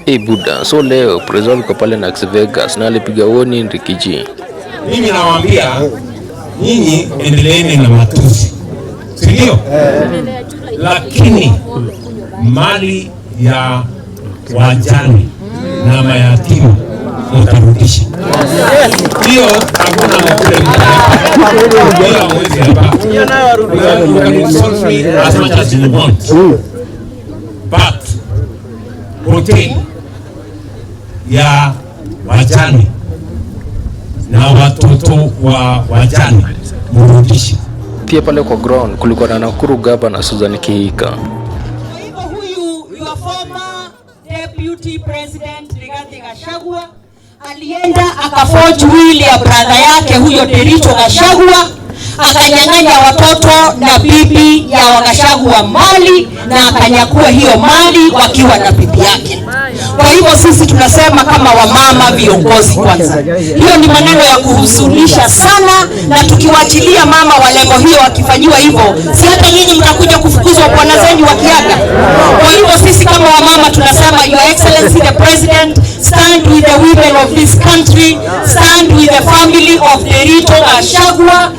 Buda, so leo president kwa pale na Vegas na alipiga woni Ndikiji. Mimi nawaambia nyinyi endeleeni na matusi, si ndio? Lakini mali ya wajane na mayatima utarudisha. Ndio hakuna mkule bila mwezi hapa. As much as you want. But hotel ya wajane na watoto wa wajane murudisha. Pia pale kwa ground kulikuwa na Nakuru Gavana Susan Kihika. Kwa hivyo huyu your former deputy president Rigathi Gachagua alienda akaforge will ya brother yake huyo Derito Gachagua, akanyang'anya watoto na bibi ya Gachagua mali na akanyakua hiyo mali wakiwa na bibi yake. Kwa hivyo sisi tunasema kama wamama viongozi kwanza. Hiyo ni maneno ya kuhuzunisha sana, na tukiwachilia mama wa level hiyo akifanyiwa hivyo, si hata nyinyi mtakuja kufukuzwa bwana zenu wakiaga. Kwa hivyo sisi kama wamama tunasema Your Excellency the President, stand with the women of this country, stand with the family of Derito Gachagua.